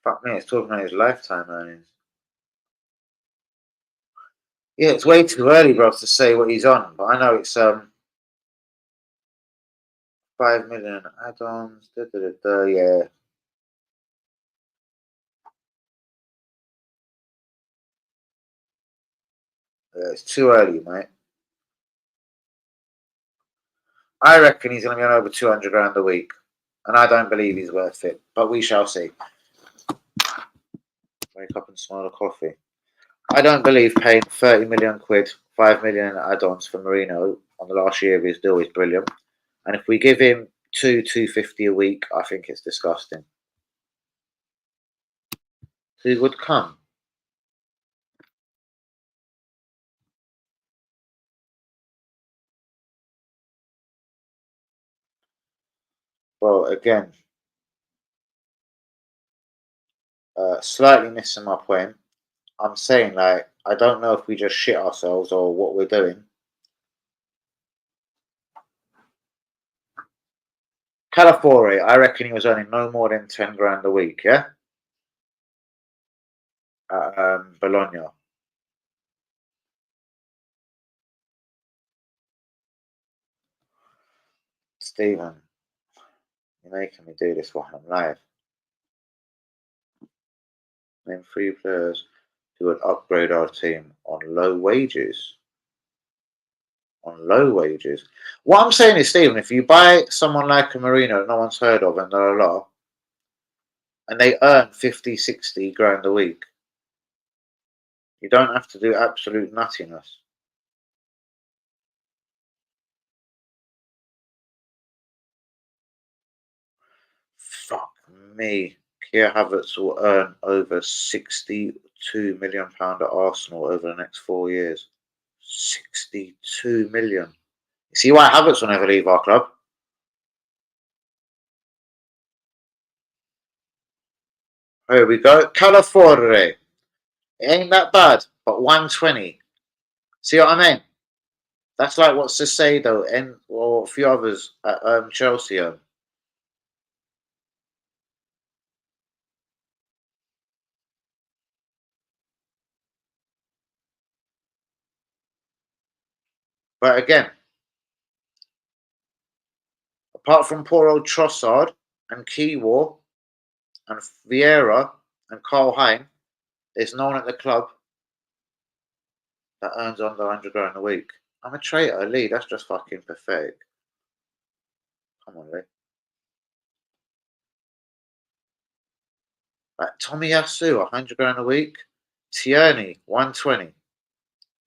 Fuck me, it's talking about his lifetime earnings. Yeah, it's way too early, bro, to say what he's on, but I know it's 5 million add-ons. Yeah. Yeah, it's too early, mate. I reckon he's going to be on over 200 grand a week, and I don't believe he's worth it, but we shall see. Wake up and smell the coffee. I don't believe paying 30 million quid, 5 million in add-ons for Merino on the last year of his deal is brilliant. And if we give him 250 a week, I think it's disgusting. Who would come? Well, again, slightly missing my point. I'm saying, like, I don't know if we just shit ourselves or what we're doing. Calafore, I reckon he was earning no more than 10 grand a week, yeah? At Bologna. Stephen, you're making me do this while I'm live. Name 3 players who would upgrade our team on low wages. On low wages. What I'm saying is, Stephen, if you buy someone like a Merino that no one's heard of and they're a lot, and they earn 50, 60 grand a week, you don't have to do absolute nuttiness. Fuck me. Kia Havertz will earn over £62 million at Arsenal over the next 4 years. 62 million. You see why Havertz will never leave our club? Here we go. Calafore. It ain't that bad, but 120. See what I mean? That's like what Cicero and or a few others at Chelsea own. But again, apart from poor old Trossard and Kiwar and Vieira and Carl Hein, there's no one at the club that earns under 100 grand a week. I'm a traitor, Lee. That's just fucking pathetic. Come on, Lee. Like Tomiyasu, 100 grand a week. Tierney, 120.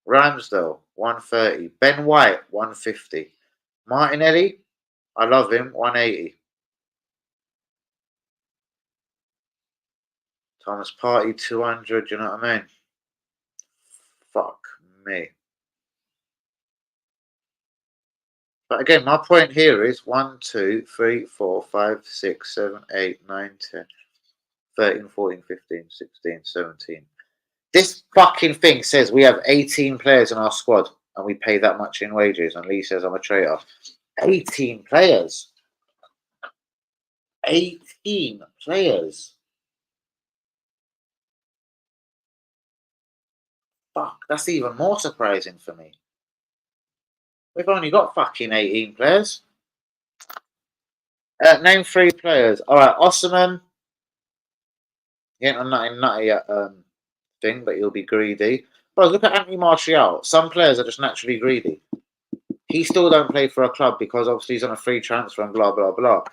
Ramsdale, 130. Ben White, 150. Martinelli, I love him, 180. Thomas Partey, 200. You know what I mean? Fuck me. But again, my point here is 1, 2, 3, 4, 5, 6, 7, 8, 9, 10, 13, 14, 15, 16, 17. This fucking thing says we have 18 players in our squad and we pay that much in wages. And Lee says I'm a traitor. 18 players. 18 players. Fuck, that's even more surprising for me. We've only got fucking 18 players. Name 3 players. All right, Osman. He ain't a nutty thing, but he'll be greedy. Bro, look at Anthony Martial. Some players are just naturally greedy. He still don't play for a club because obviously he's on a free transfer and blah, blah, blah.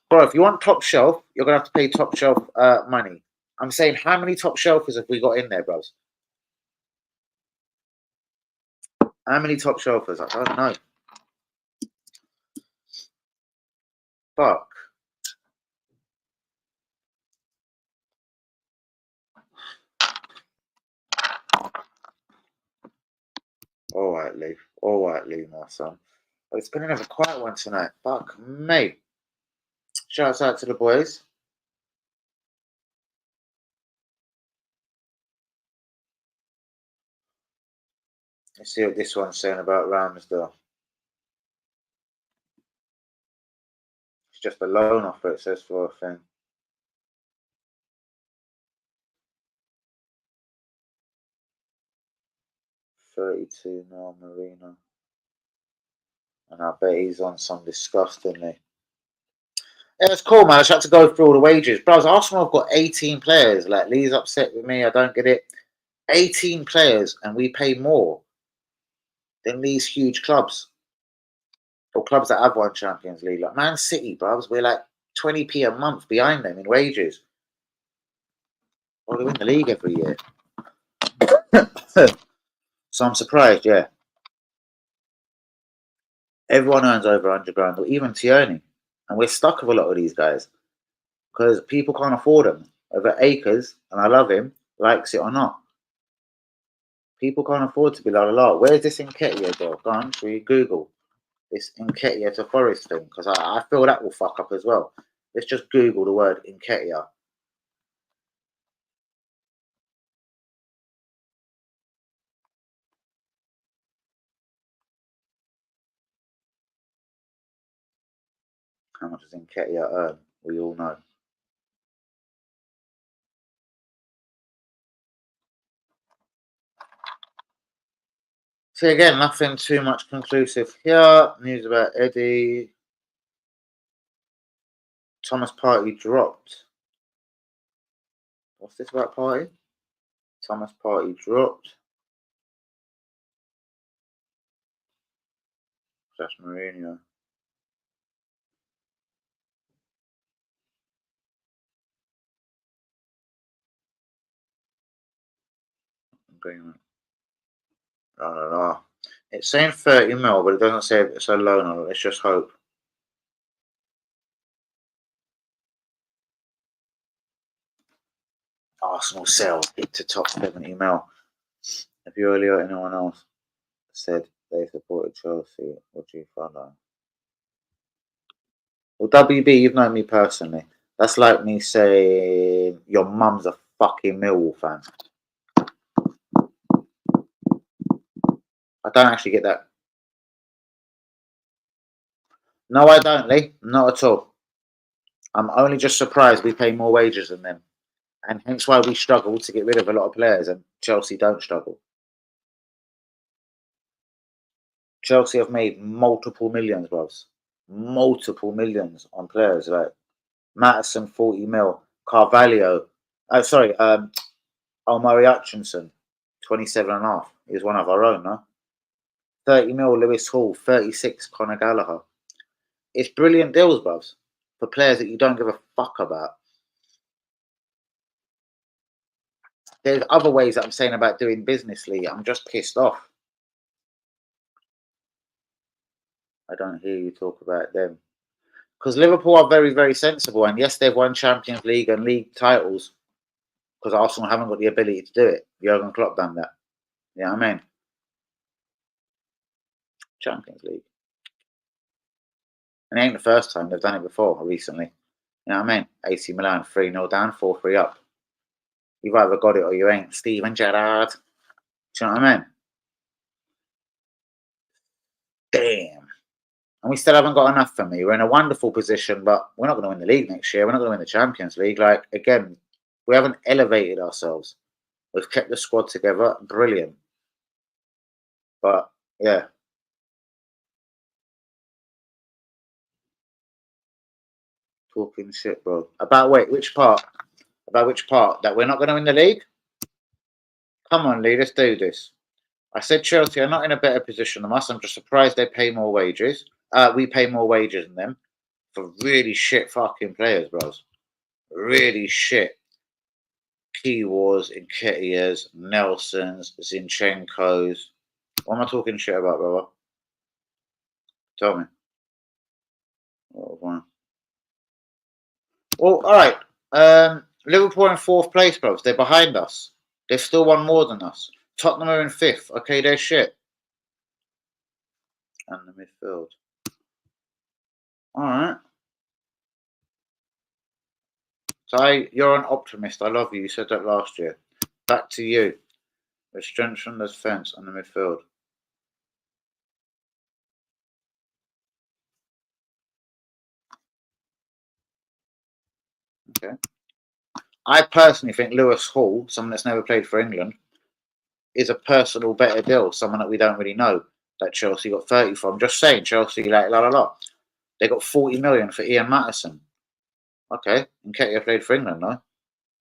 Bro, if you want top shelf, you're going to have to pay top shelf money. I'm saying, how many top shelfers have we got in there, bros? How many top shelfers? I don't know. Fuck. All right, Lee. All right, Lee, my son. But it's been another quiet one tonight. Fuck me. Shouts out to the boys. Let's see what this one's saying about Ramsdale. It's just a loan offer, it says, for a thing. 32 mil Merino. And I bet he's on some disgustingly. Yeah, it's cool, man. I just had to go through all the wages. Bros, Arsenal have got 18 players. Like, Lee's upset with me. I don't get it. 18 players, and we pay more than these huge clubs. Or clubs that have won Champions League. Like Man City, bros, we're like 20p a month behind them in wages. Well, they win the league every year. So I'm surprised, yeah. Everyone earns over 100 grand, or even Tierney. And we're stuck with a lot of these guys because people can't afford them. Over Acres, and I love him, likes it or not. People can't afford to be la la la. Where's this Nketiah, bro? Go on, should we Google this Nketiah to Forest thing? Because I feel that will fuck up as well. Let's just Google the word Nketiah. How much does Nketiah earn? We all know. See, again, nothing too much conclusive here. News about Eddie. Thomas Partey dropped. What's this about Partey? Thomas Partey dropped. Slash Merino. Agreement. La la la. It's saying 30 mil, but it doesn't say if it's a loan or not. Let's just hope. Arsenal sell it to top 70 mil. Have you earlier anyone else said they supported Chelsea? What do you follow? Well, WB, you've known me personally. That's like me saying your mum's a fucking Millwall fan. I don't actually get that. No, I don't, Lee. Not at all. I'm only just surprised we pay more wages than them. And hence why we struggle to get rid of a lot of players and Chelsea don't struggle. Chelsea have made multiple millions, bros. Multiple millions on players like Maddison, 40 mil, Carvalho. Omari Hutchinson, 27 and a half. He's one of our own, no? 30 mil, Lewis Hall, 36, Conor Gallagher. It's brilliant deals, bros, for players that you don't give a fuck about. There's other ways that I'm saying about doing business, Lee. I'm just pissed off. I don't hear you talk about them. Because Liverpool are very, very sensible. And yes, they've won Champions League and league titles because Arsenal haven't got the ability to do it. Jurgen Klopp done that. You know what I mean? Champions League. And it ain't the first time they've done it before recently. You know what I mean? AC Milan 3-0 down, 4-3 up. You've either got it or you ain't. Steven Gerrard. Do you know what I mean? Damn. And we still haven't got enough for me. We're in a wonderful position, but we're not going to win the league next year. We're not going to win the Champions League. Like, again, we haven't elevated ourselves. We've kept the squad together. Brilliant. But, yeah. Talking shit, bro. About, wait, which part? About which part? That we're not going to win the league? Come on, Lee, let's do this. I said Chelsea are not in a better position than us. I'm just surprised they pay more wages. We pay more wages than them for really shit fucking players, bros. Really shit. Key Wars, Nketiahs, Nelsons, Zinchenko's. What am I talking shit about, brother? Tell me. Well, all right. Liverpool in fourth place, bros. They're behind us. They've still won more than us. Tottenham are in fifth. Okay, they're shit. And the midfield. All right. So you're an optimist. I love you. You said that last year. Back to you. Let's strengthen the defence and the midfield. Okay. I personally think Lewis Hall, someone that's never played for England, is a personal better deal, someone that we don't really know that Chelsea got 30 from. Just saying, Chelsea, like, la la la. They got 40 million for Ian Mattison. Okay, Nketiah played for England, no?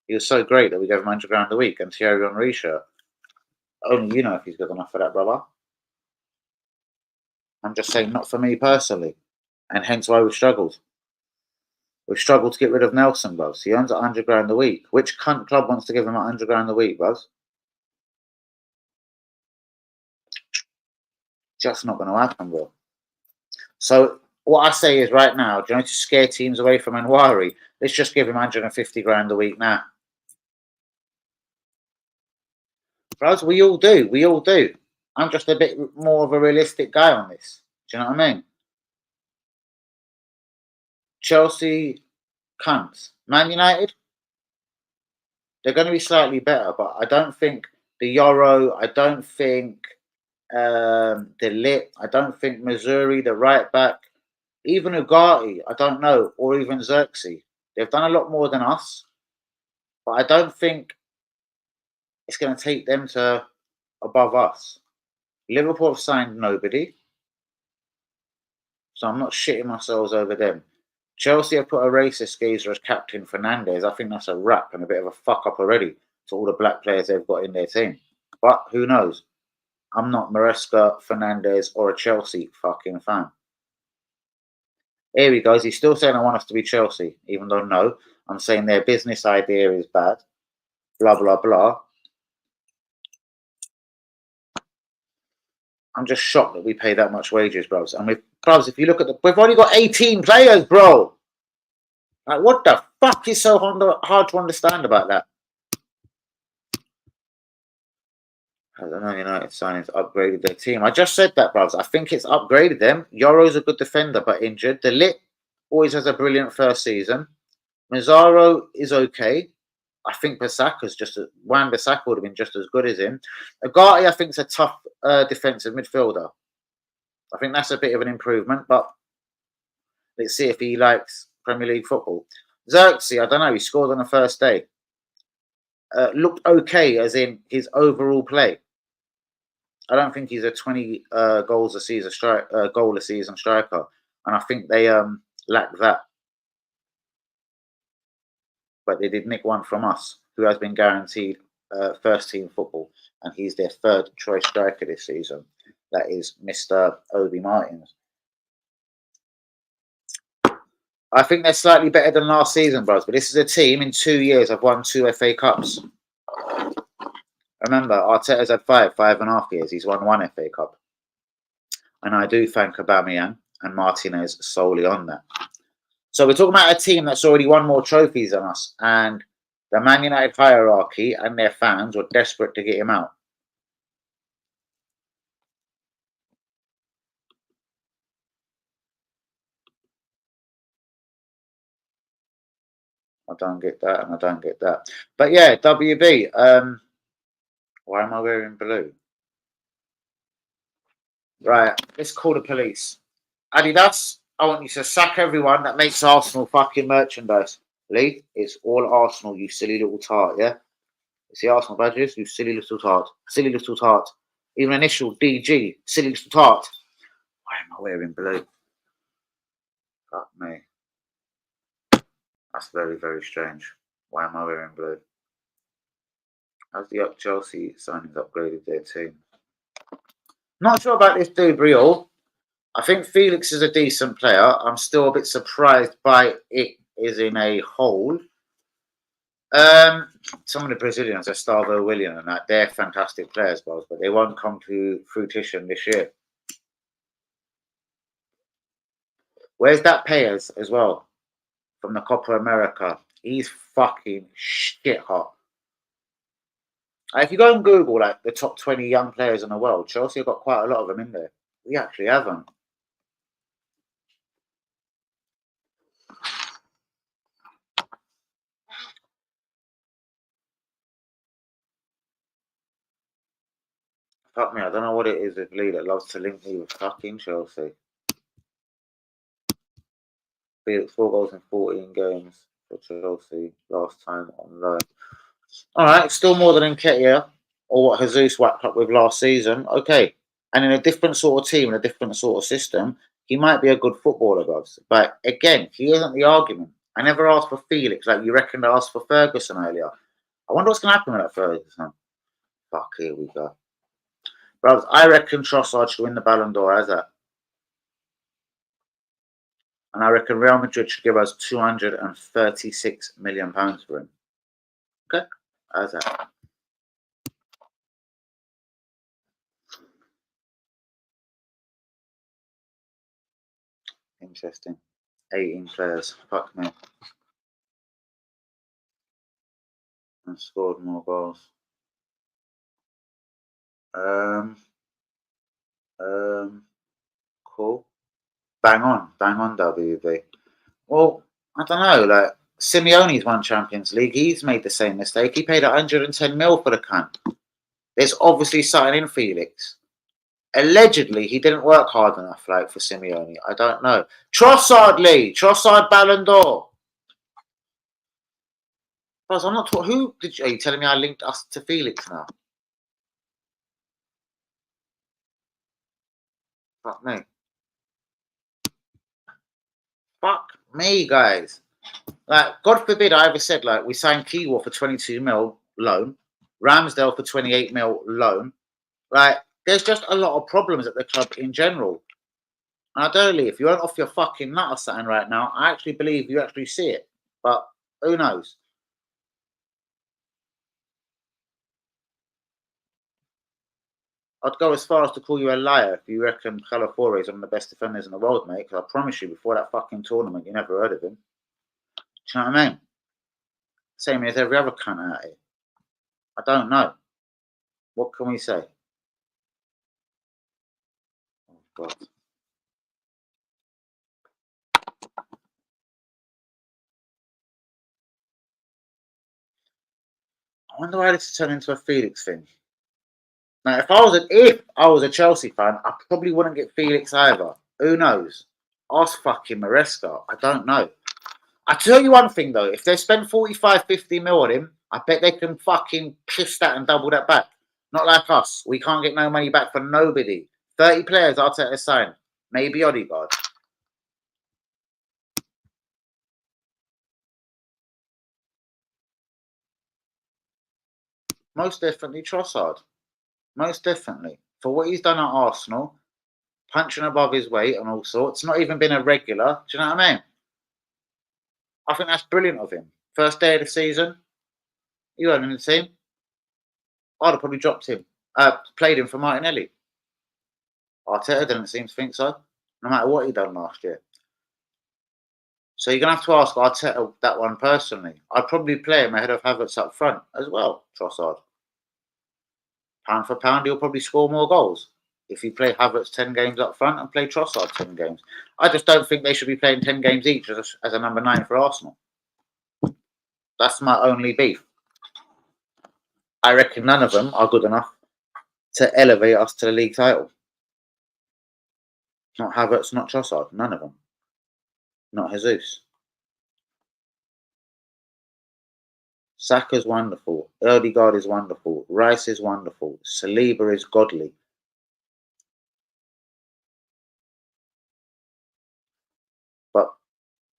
He was so great that we gave him £100 a week, and Thierry Henry shirt. Only you know if he's good enough for that, brother. I'm just saying, not for me personally, and hence why we struggled. We've struggled to get rid of Nelson, bros. He earns £100 a week. Which cunt club wants to give him £100 a week, bros? Just not going to happen, bro. So what I say is right now, do you know, to scare teams away from Nwari, let's just give him £150 a week now. Bros, we all do. We all do. I'm just a bit more of a realistic guy on this. Do you know what I mean? Chelsea, cunts. Man United, they're going to be slightly better, but I don't think the Euro, I don't think the Lit, I don't think Missouri, the right back, even Ugarte, I don't know, or even Xerxes. They've done a lot more than us, but I don't think it's going to take them to above us. Liverpool have signed nobody, so I'm not shitting myself over them. Chelsea have put a racist geezer as captain, Fernandez. I think that's a wrap and a bit of a fuck up already to all the black players they've got in their team. But who knows? I'm not Maresca, Fernandez, or a Chelsea fucking fan. Here he goes. He's still saying I want us to be Chelsea, even though no, I'm saying their business idea is bad. Blah, blah, blah. I'm just shocked that we pay that much wages, bros. And bros, if you look at we've only got 18 players, bro. Like, what the fuck is so hard to understand about that? I don't know, United signings upgraded their team. I just said that, bros. I think it's upgraded them. Yoro's a good defender, but injured. The Lit always has a brilliant first season. Mazzaro is okay. I think Bissaka's Wan-Bissaka would have been just as good as him. Ugarte, I think, is a tough defensive midfielder. I think that's a bit of an improvement, but let's see if he likes Premier League football. Xerxes, I don't know, he scored on the first day. Looked okay, as in his overall play. I don't think he's a 20 goal a season striker, and I think they lack that. But they did nick one from us, who has been guaranteed first team football, and he's their third choice striker this season. That is Mr. Obi Martins. I think they're slightly better than last season, bros, but this is a team in 2 years have won 2 FA Cups. Remember, Arteta's had 5.5 years. He's won 1 FA Cup. And I do thank Aubameyang and Martinez solely on that. So we're talking about a team that's already won more trophies than us, and the Man United hierarchy and their fans were desperate to get him out. I don't get that, and I don't get that. But yeah, WB. Why am I wearing blue? Right, let's call the police. Adidas, I want you to sack everyone that makes Arsenal fucking merchandise. Lee, it's all Arsenal, you silly little tart, yeah? It's the Arsenal badges, you silly little tart. Silly little tart. Even initial DG, silly little tart. Why am I wearing blue? Fuck me. That's very, very strange. Why am I wearing blue? Has the Chelsea signings upgraded their team? Not sure about this dude, Briol. I think Felix is a decent player. I'm still a bit surprised by it as in a whole. Some of the Brazilians, Gustavo Willian and that, they're fantastic players, but they won't come to fruition this year. Where's that Payers as well? From the Copa America. He's fucking shit hot. If you go and Google like the top 20 young players in the world, Chelsea have got quite a lot of them in there. We actually haven't. Fuck me, I don't know what it is with Lee that loves to link me with fucking Chelsea. 4 goals in 14 games for Chelsea last time on loan. Alright, still more than Nketiah. or what Jesus whacked up with last season, okay. And in a different sort of team, in a different sort of system, he might be a good footballer, guys. But again, he isn't the argument. I never asked for Felix, like you reckoned I asked for Ferguson earlier. I wonder what's going to happen with that Ferguson. Fuck, here we go. Bro, I reckon Trossard should win the Ballon d'Or as that. And I reckon Real Madrid should give us £236 million for him. Okay? As that. Interesting. 18 players. Fuck me. And scored more goals. Cool. Bang on, WB. Well, I don't know. Like Simeone's won Champions League. He's made the same mistake. He paid 110 mil for the cunt. There's obviously something in Felix. Allegedly, he didn't work hard enough, like for Simeone. I don't know. Trossard Lee, Trossard Ballon d'Or. I'm not. Who did you? Are you telling me I linked us to Felix now? Fuck me. Fuck me, guys. Like, God forbid I ever said, like, we signed Keywell for 22 mil loan, Ramsdale for 28 mil loan. Like, there's just a lot of problems at the club in general. And I don't know, if you aren't off your fucking nut or something right now, I actually believe you actually see it. But who knows? I'd go as far as to call you a liar if you reckon Calafiore is one of the best defenders in the world, mate. Because I promise you, before that fucking tournament, you never heard of him. Do you know what I mean? Same as every other cunt out here. I don't know. What can we say? Oh, God. I wonder why this has turned into a Felix thing. Now, if I was a Chelsea fan, I probably wouldn't get Felix either. Who knows? Ask fucking Maresca. I don't know. I tell you one thing though, if they spend 45, 50 mil on him, I bet they can fucking piss that and double that back. Not like us. We can't get no money back for nobody. 30 players Arteta signed. Maybe Odegaard. Most definitely Trossard. Most definitely. For what he's done at Arsenal, punching above his weight and all sorts, not even been a regular. Do you know what I mean? I think that's brilliant of him. First day of the season, you weren't in the team. I'd have probably dropped him. Played him for Martinelli. Arteta didn't seem to think so, no matter what he done last year. So you're going to have to ask Arteta that one personally. I'd probably play him ahead of Havertz up front as well, Trossard. Pound for pound, he'll probably score more goals if you play Havertz 10 games up front and play Trossard 10 games. I just don't think they should be playing 10 games each as a number 9 for Arsenal. That's my only beef. I reckon none of them are good enough to elevate us to the league title. Not Havertz, not Trossard, none of them. Not Jesus. Saka's wonderful. Odegaard is wonderful. Rice is wonderful. Saliba is godly. But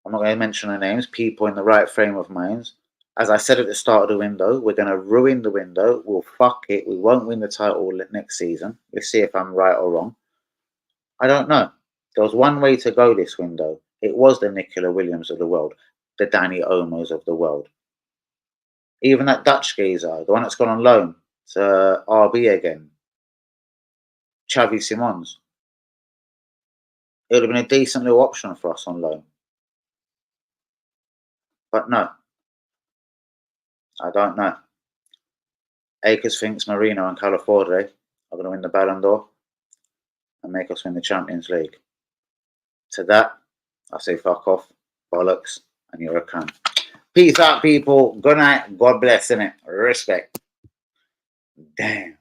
I'm not going to mention their names. People in the right frame of minds. As I said at the start of the window, we're going to ruin the window. We'll fuck it. We won't win the title next season. Let's see if I'm right or wrong. I don't know. There was one way to go this window. It was the Nicola Williams of the world. The Danny Olmos of the world. Even that Dutch geezer, the one that's gone on loan to RB again. Xavi Simons. It would have been a decent little option for us on loan. But no. I don't know. Akers thinks Merino and Calafiore are going to win the Ballon d'Or and make us win the Champions League. To that, I say fuck off, bollocks, and you're a cunt. Peace out, people. Good night. God bless, innit? Respect. Damn.